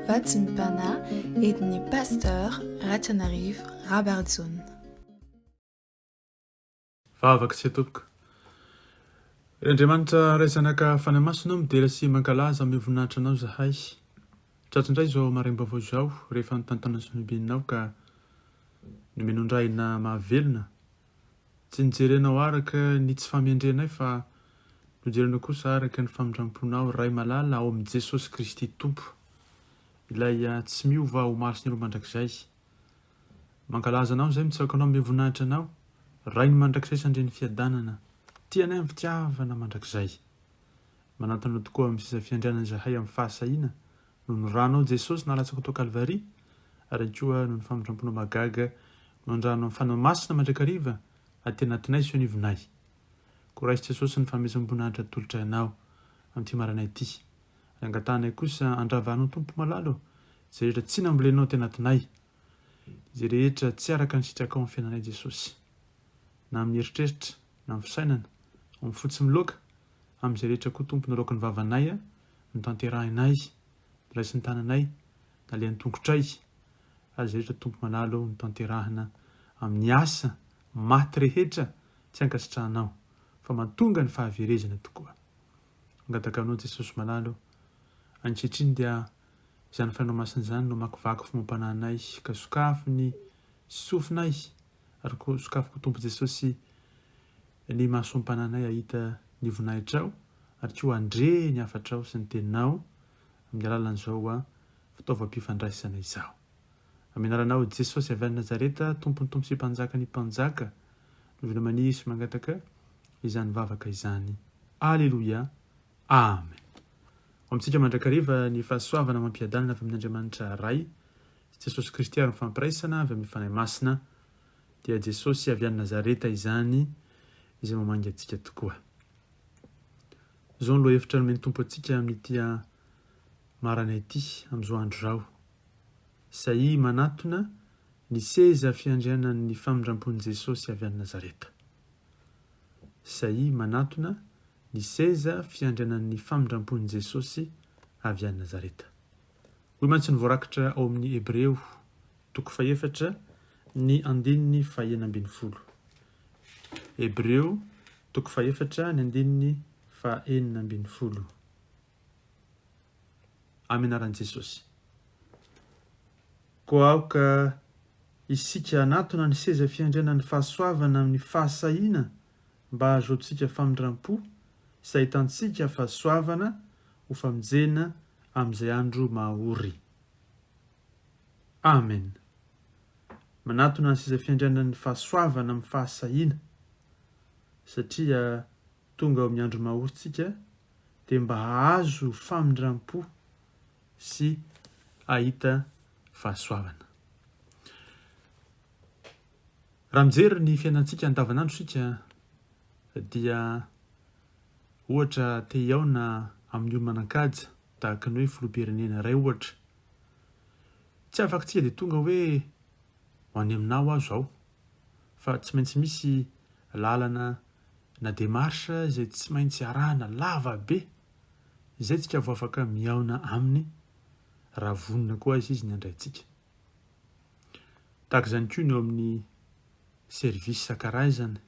Vatsympana ediny pasteur Ratanarivo Rabardson. Vavaka tsy atopika. Andriamanitra raisanaka fanamasinao midera sy mankalaza amin'ny voninahitra anao zahay. Tratryindray izao marem-bavao izao rehefa nitantana sy nobenao ka nomenondraina mahavelona. Tsy nijerenao araka ny tsy famiandrenay fa nojerenao kosa araka ny famindramponao ray malala ao amin'ny Jesosy Kristy Tompo. Ilay tsy miova ho maro sy ny roa mandrakizay. Mankalaza anao izay mitsakanao amin'ny voninahitra anao. Ray ny mandrakizay sandre ny fiadanana. Tianay amin'ny fitiavana mandrakizay. Manantanao tokoa amin'ny sisa fiandrianana zahay amin'ny fahasahiana. No noranao Jesosy nalatsaka tao Kalvari. Ary koa no ny famindramponao magaga. No ndrano amin'ny fanamasina mandrakariva. Aty anatinay sy onivonay. Koraisy Jesosy ny famesam-boninahitra tolotra ianao amin'ity maranay ity. Angatanay kosa andravanao tompo malalo. Izay rehetra tsy nambolenao aty anatinay. Izay rehetra tsy araka ny sitraka ao amin'ny fiainanay Jesosy. Na amin'ny eritreritra, na amin'ny fisainana, amin'ny fotsy miloaka, amin'izay rehetra koa tompo nalaoka ny vavanay, ny tanterahinay, ny raisy ny tananay, na le ny tongotray, ary izay rehetra tompo malalo ny tanterahina amin'ny asa maty rehetra tsy ankasitrahanao, fa mahatonga ny fahaverezana tokoa. Angataka anao Jesosy malalo, ankehitriny dia izany fainao masina izany no makivaky fomam-panahinay ka sokafiny sofinay. Ary koa sokafiko tompo Jesosy ny mahasompananay ahita ny voninahitra ao, ary koa andre ny afatra ao sy ny teninao amin'ny alalan'izao fitaovam-pifandraisana izao. Amin'ny anaranao Jesosy avy any Nazareta, tompony tompo sy mpanjaka ny mpanjaka, no vina manisy mangataka izany vavaka izany. Aleloia. Amen. Amintsika mandrakariva ny fahasoavana mampiadanana avy amin'ny Andriamanitra ray, Jesosy Kristy ary mifampiraisana avy amin'ny fanahy masina. Dia Jesosy avy any Nazareta izany izay mamangy antsika tokoa. Izao no hevitra nomeny tompo antsika amin'ity maranay ity amin'izao andro izao. Sahy manatona ny seza fiandrianan'ny famindrampon'i Jesosy avy any Nazareta. Sahy manatona ny seza fiandrianan'ny famindrampon'i Jesosy avy any Nazareta. Hoy mantsy ny voarakitra ao amin'ny Hebreo, toko faefatra, ny andininy fahaenina folo. Hebreo, toko faefatra, ny andininy fahaenina folo. Amin'ny anaran'i Jesosy. Koa aoka isika anatona ny seza fiandrianan'ny fahasoavana amin'ny fahasahiana mba ahazoantsika famindram-po sy ahitantsika fahasoavana ho famonjena amin'izay andro mahaory. Amen. Manatona ny seza fiandrianan'ny fahasoavana amin'ny fahasahiana satria tonga ao amin'ny andro mahaorintsika dia mba ahazo famindram-po sy ahita fahasoavana. Raha mijery ny fiainantsika andavanandro sika dia ohatra te hiaona amin'ny olo-manan-kaja tahaka ny hoe filoham-pirenena iray ohatra. Tsy afakantsika dia tonga hoe ho any aminao aho zao, fa tsy maintsy misy lalana na démarche izay tsy maintsy arahana lava be, izay tsika vao afaka miaona aminy raha vonona koa izy ny andrayntsika. Tahaka izany koa ny eo amin'ny servisy isan-karazany,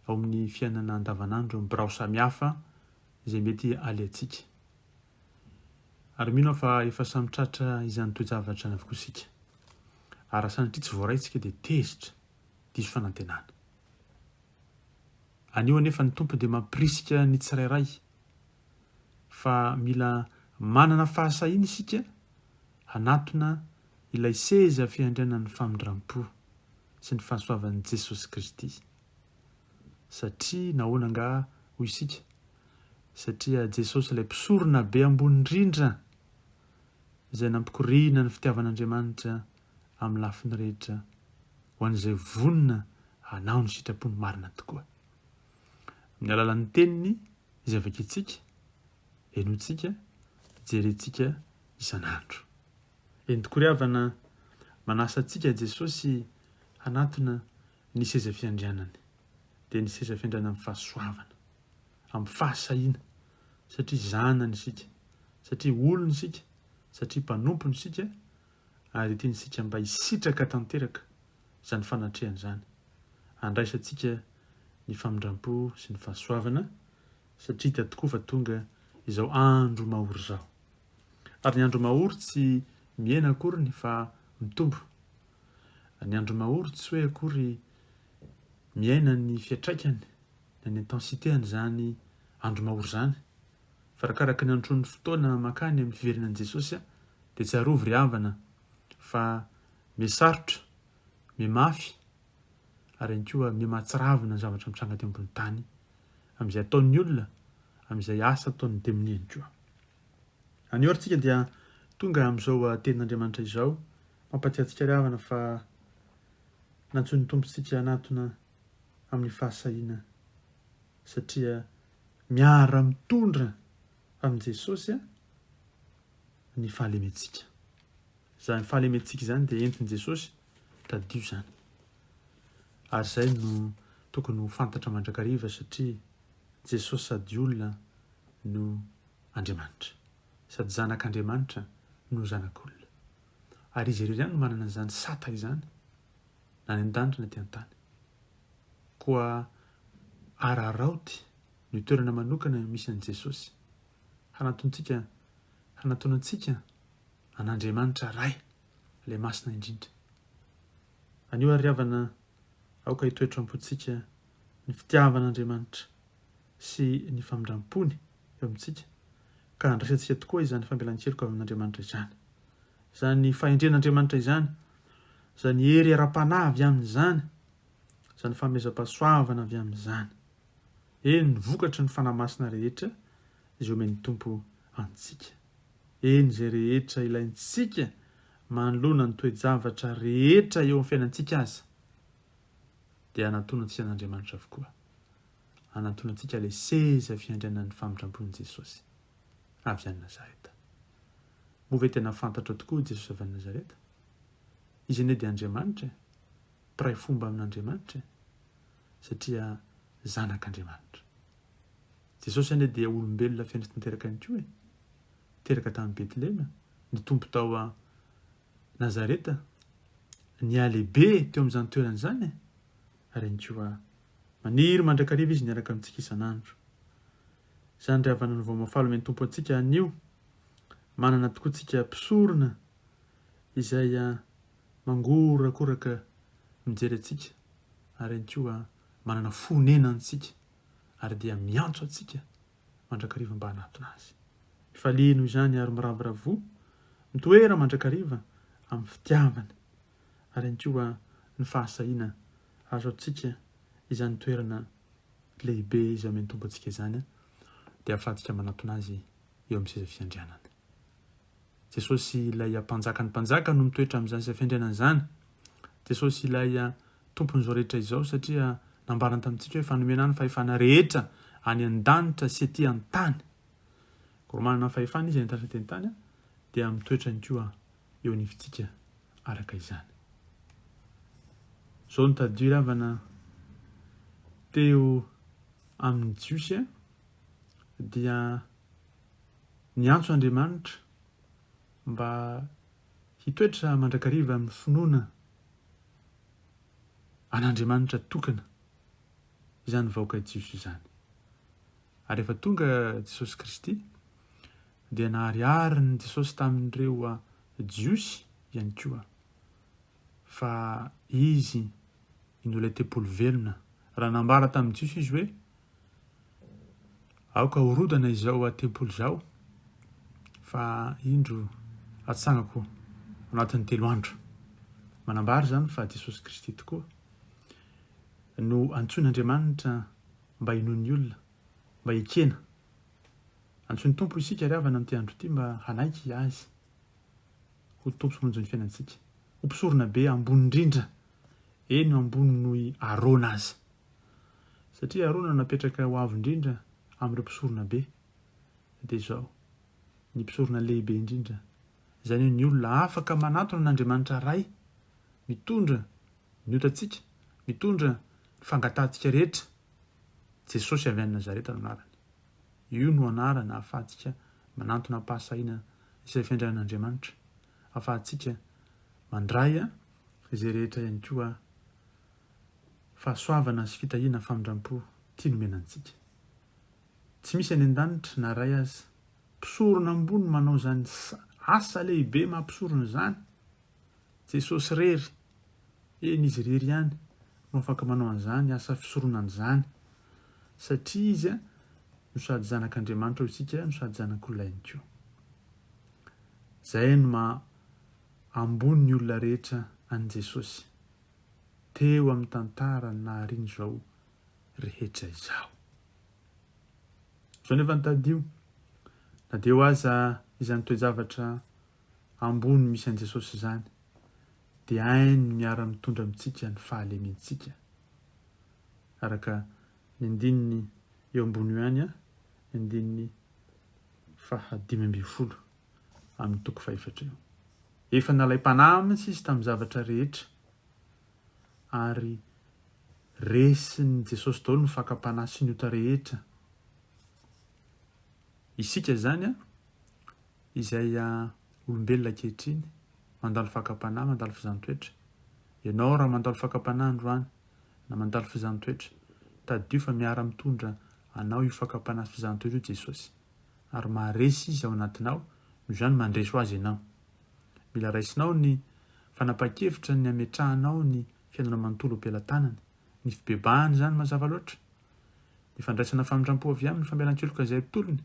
ao amin'ny fiainana andavanandro amin'ny birao samihafa izay mety aliantsika. Ary mino aho fa efa samy tratra izany toe-javatra avokoa isika. Ary sanatria tsy voaraitsika dia tezitra diso fanantenana. Anio anefa ny tompo dia mampirisika ny tsirairay, fa mila manana fahasahiana isika hanatona ilay seza fiandrianan'ny famindram-po sy ny fahasoavan'i Jesosy Kristy. Satria nahoana nga hoy isika? Satria Jesosy ilay mpisorona be ambony indrindra izay nampikoriana ny fitiavan'Andriamanitra amin'ny lafiny rehetra ho an'izay vonona hanao ny sitrapony marina tokoa. Amin'ny alalan'ny teniny izay vakintsika, henointsika, jerentsika isan'andro. Eny tokoa ry havana manasa antsika Jesosy hanatona ny seza fiandrianany. Dia ny seza fiandrianana amin'ny fahasoavana, amin'ny fahasahiana, satria zanany isika, satria olona isika, satria mpanompo ny sika ary tiany sika mba hisitraka tanteraka zany fanatrehany zany. Andraisantsika ny famindram-po sy ny fahasoavana satria hita tokoa fa tonga izao andro mahory zao. Ary ny andro mahory tsy miaina akory ny fa mitombo. Ny andro mahory tsy hoe akory miaina ny fiatraikany na ny intensité zany andro mahory zany. Fa rakaraka ny andron'ny fotoana makany amin'ny fiverinan'i Jesosy dia tsy arovy ry havana fa misarotra, mimafy ary ihany koa mimatsiravina ny zavatra mitranga teo ambony tany amin'izay ataon'ny olona, amin'izay asa ataon'ny demoni ihany koa. Anio ary tsika dia tonga amin'izao tenin'Andriamanitra izao mampatsiatsika ry havana fa nantsony tompontsika anatona amin'ny fahasahiana satria miara mitondra amin'i Jesosy ny fahalementsika. Zany fahalementsika zany dia entin'i Jesosy tadio zany. Ary izay no tokony ho fantatra mandrakariva satria Jesosy sady olona no Andriamanitra, sady zanak'Andriamanitra no zanak'olona. Ary izy ireo ihany no manana izany sata izany na ny an-danitra na ty an-tany. Koa araraoty ny toerana manokana misy an'i Jesosy hanatonantsika an'Andriamanitra ray ilay masina indrindra. Anio ary havana aoka hitoetra am-pontsika ny fitiavan'Andriamanitra sy ny famindram-pony eo amintsika ka andraisantsika tokoa izany fambelan-keloka amin'Andriamanitra izany. Zany fahendren'Andriamanitra izany, zany hery ara-panahy avy amin'izany, zany famezam-pahasoavana avy amin'izany. Eny ny vokatra ny fanamasina rehetra izay omeny Tompo antsika. Eny izay rehetra ilaintsika manoloana ny toe-javatra rehetra eo amin'ny fiainantsika aza dia anatonantsika an'Andriamanitra avokoa. Anatonantsika ilay seza fiandrianan'ny famindram-pon'i Jesosy avy any Nazareta. Moa ve tena fantatra tokoa Jesosy avy any Nazareta? Izy anie dia Andriamanitra, mpiray fomba amin'Andriamanitra satria zanak'Andriamanitra. Jesosy anie dia olombelona fiainana tanteraka ny koa teraka tamin'ny Betlehema, nitompo tao a Nazareta, nialehibe teo amin'izany toerana izany ary ny koa maniry mandrakariva izy niaraka amintsika isan'andro. Izany ry havana ny vao mafalo men'ny Tompo antsika anio, manana tokoa tsika mpisorona izay mangorakoraka mijery antsika ary ny koa manana fonena antsika ary dia miantso antsika mandrakariva mba hanatona azy. Mifaliano izany ary miravoravo mitoera mandrakariva amin'ny fitiavana ary ny koa ny fahasahiana azo antsika izany toerana lehibe izay men'ny Tompo antsika izany dia ahafahantsika manatona azy eo amin'ny seza fiandrianana. Jesosy ilay mpanjakany mpanjaka no mitoetra amin'izany seza fiandrianana izany. Jesosy ilay tompon'izao rehetra izao satria nambarana tamintsika hoe fanomena ny fahefana rehetra any an-danitra sy ety an-tany. Koa manana fahefana izy an-danitra ety an-tany dia mitoetra ny koa eo anivontsika araka izany. Zao ny tadio ry havana teo amin'ny Jiosy dia niantso Andriamanitra mba hitoetra mandrakariva amin'ny finoana an'Andriamanitra tokana izany vahoaka Jiosy izany. Ary rehefa tonga Jesosy Kristy dia nahariariny Jesosy tamin'ireo Jiosy ihany koa fa izy inolay tempolo velona. Raha nambara tamin'ny Jiosy izy hoe aoka horodana izao tempolo izao fa indro atsangako anatin'ny 3 andro. Manambara zany fa Jesosy Kristy tokoa no antsoin'Andriamanitra mba hinoan'ny olona, mba hikena. Antsoin'ny Tompo isika ry havana amin'ity andro ity mba hanaiky azy ho tompo sy monjy ny fiainantsika. Ho mpisorona be ambony indrindra, eny ambony noho arona azy. Satria arona napetraka ho avo indrindra amin'ireo mpisorona be dia izao ny mpisorona lehibe indrindra. Izany hoe ny olona afaka manatona n'Andriamanitra ray, mitondra ny otantsika, mitondra ny fangatantsika rehetra. Jesosy avy any Nazareta no anarany. Io no anarana ahafahantsika manantona pahasahiana izay fiandrian'Andriamanitra afahantsika mandray izay rehetra ihany koa fahasoavana sy fitahiana famindram-po tia nomena antsika. Tsy misy any an-danitra na ray aza mpisorona ambony manao zany asa lehibe mampisorona zany. Jesosy rery, izy rery ihany no afaka manao an'izany asa fisoronan'izany satria izy no sady zanak'Andriamanitra ho isika no sady zanak'olona ihany koa. Zay no ambony ny olona rehetra an'i Jesosy teo amin'ny tantara nahariany izao rehetra izao. Zao nefa nitadio na dia ho aza izany toe-javatra ambony misy an'i Jesosy izany dia hainy miara mitondra amintsika ny fahalementsika araka ny andininy eo ambony eo ihany ny andininy 5:12 amin'ny toko 4 eo. Efa nalay mpanamitsy izy tamin'ny zavatra rehetra ary resiny Jesosy daholo ny fakam-panahy sy ny ota rehetra. Isika zany izay olombelona ankehitriny mandalo fakam-panahy, mandalo fizaham-toetra. Ianao raha mandalo fakam-panahy androany na mandalo fizaham-toetra, tadio fa miara mitondra anao io fakam-panahy sy fizaham-toetra io Jesosy ary maharesy izy ao anatinao, noho izany mandresy ho azy ianao. Mila raisinao ny fanapa-kevitra ny ametrahanao ny fiainana manontolo am-pelantanany, ny fibebahany zany mazava loatra, ny fandraisana famindram-po avy aminy fambelan-keloka izay tolony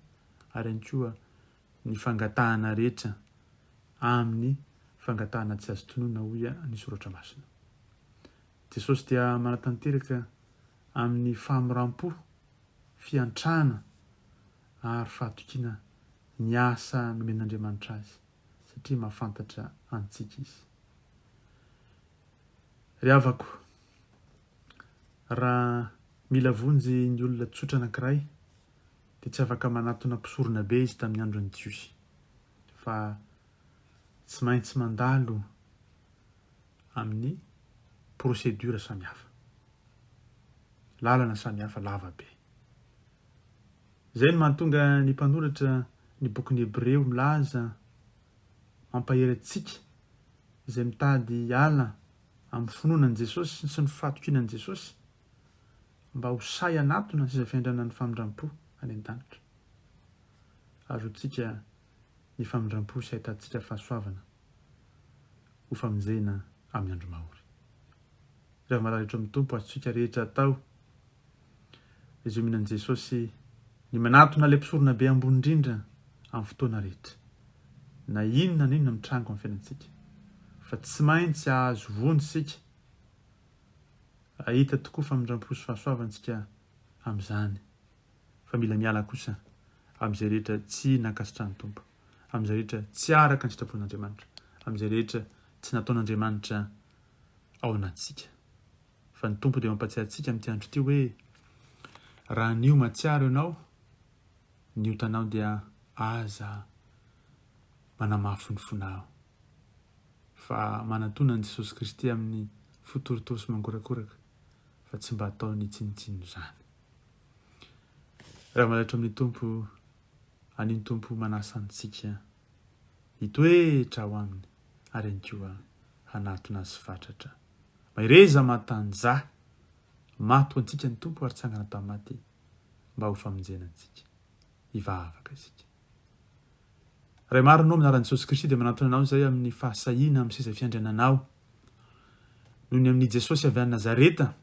ary ihany koa ny fangatahana rehetra amin'ny fangatahana tsy azo tonoina hoy ny soratra masina. Jesosy dia manatanteraka amin'ny fahamoram-po, fiantrana ary fahatokiana ny asa nomen'Andriamanitra azy satria mahafantatra antsika izy. Ry havako, raha mila vonjy ny olona tsotra anankiray dia tsy afaka manatona mpisorona be izy tamin'ny andron'ny Jiosy, fa tsy maintsy mandalo amin'ny prosedura samihafa, lalana samihafa lava be. Zay no mahatonga ny mpanoratra ny bokin'ny Hebreo milaza mampahery antsika izay mitady hiala amin'ny finoanan'i Jesosy sy ny fahatokinan'i Jesosy mba ho say anatona sy izay fiandrianan'ny famindram-po any an-danitra. Azotsika ny famindram-po sy ahitantsika fahasoavana ho famonjena amin'ny andro mahory. Rehefa malalitra amin'ny tompo azotsika rehetra atao izay mihinan'i Jesosy ny manatona ilay mpisorona be ambony indrindra amin'ny fotoana rehetra. Na inona mitrango amin'ny fiainantsika, fa tsy maintsy ahazo vonjy sika ahita tokoa famindram-po sy fahasoavantsika amin'izany. Fa mila miala kosa amin'izay rehetra tsy nankasitraha ny tompo, amin'izay rehetra tsy araka ny sitrapon'Andriamanitra, amin'izay rehetra tsy nataon'Andriamanitra ao anatsika. Fa ny tompo dia mampatsiahy antsika amin'ity andro ity hoe raha nio matsiaro ianao, ny otanao dia aza manamafy ny fonao. Fa manatona an'i Jesosy Kristy amin'ny fotorotoro sy mangorakoraka, fa tsy mba atao ny tsinitsino izany. Raha malalitra amin'ny tompo, aniny tompo manasa antsika hitoetra ho aminy ary ihany koa hanatona azy fatratra. Maireza matanjah, maty ho antsika ny tompo ary tsangana tamin'ny maty mba ho famonjena antsika, hivavaka isika. Raha maro anao minaran'i Jesosy Kristy dia manatona anao izay amin'ny fahasahiana amin'ny seza fiandriananao noho ny amin'ny Jesosy avy any Nazareta,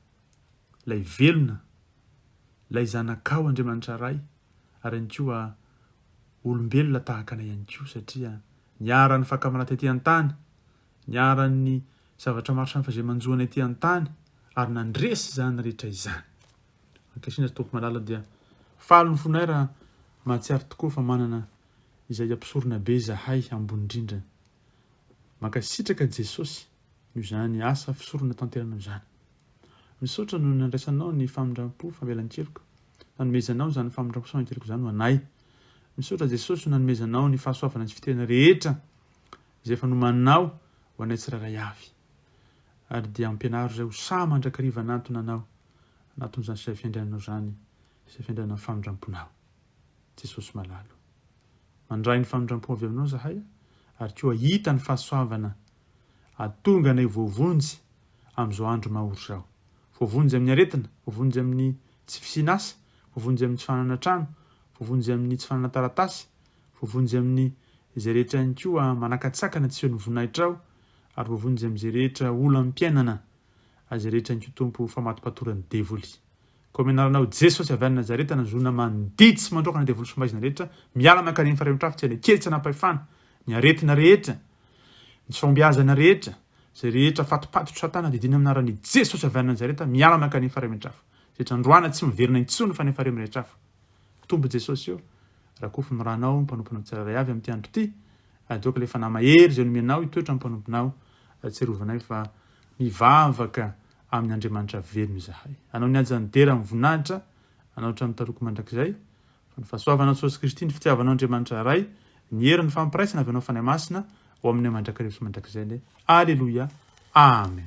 ilay velona, ilay zanakao Andriamanitra ray ary ihany koa olombelona tahaka anay ihany koa satria niara-ny fahakamana tetỳ an-tany, niara-ny zavatra maro samihafa izay manjoana etỳ an-tany ary nandresy izany rehetra izany. Ankehitriny tompoko malala dia faly ny fonay raha mahatsiaro tokoa fa manana izay ampisorona be zahay ambony indrindra mankasitraka Jesosy noho izany asa fisorona tanterana izany. Misaotra no nandraisanao ny famindram-po famelan-keloka, nanomezanao izany famindram-po famelan-keloka izany ho anay. Misaotra Jesosy no nanomezanao ny fahasoavana sy fiterana rehetra izay efa nomaninao ho anay tsirairay avy. Ary dia ampianaro izay ho sa mandrakariva anatona anao, anaton'izany izay fiandriananao izany, izay fiandrianan'ny famindram-ponao. Jesosy malalo. mandray ny famindram-po avy aminao zahay ary koa hita ny fahasoavana atonga nay voavonjy amin'izao andro mahory zao. Voavonjy amin'ny aretina, voavonjy amin'ny tsy fisinasa, voavonjy amin'ny tsy fanana trano, voavonjy amin'ny tsy fanana taratasy, voavonjy amin'ny izay rehetra ihany koa manakatsakana tsy eo ny voninahitra ao, ary voavonjy amin'izay rehetra olona ampiainana, izay rehetra ihany koa tompo famatopatorany devoly. Koa amenaranao Jesosy avy any Nazareta nazona mandidy sy mandrokana devoly sombaizina rehetra, miala mankany amin'ny farebitrafo tsy ananketsy anampahefana, ny aretina rehetra, ny tsy fombiazana rehetra, zay rehetra fatopatotra satana didiny amin'ny anaran'i Jesosy avy any Nazareta, miala mankany amin'ny farebitrafo. Rehetra androana tsy miverina intsony fa ny farebitrafo. Tompo Jesosy eo, rakofy ny ranao mpanomponao tsiraray avy amin'ny andro ity, adoka le fanamahery zay nomenao itoetra amin'ny mpanomponao, tserovanay fa mivavaka amin'ny Andriamanitra velona izahay. Anao ny ajany dera amin'ny voninahitra, anao hatramin'ny taroko mandrakizay, fa ny fahasoavanao Jesosy Kristy, ny fitiavanao Andriamanitra ray, ny herin'ny fampiraisana avy anao fanahy masina, ao amin'ny mandrakarivo sy mandrakizay. Aleluia. Amen.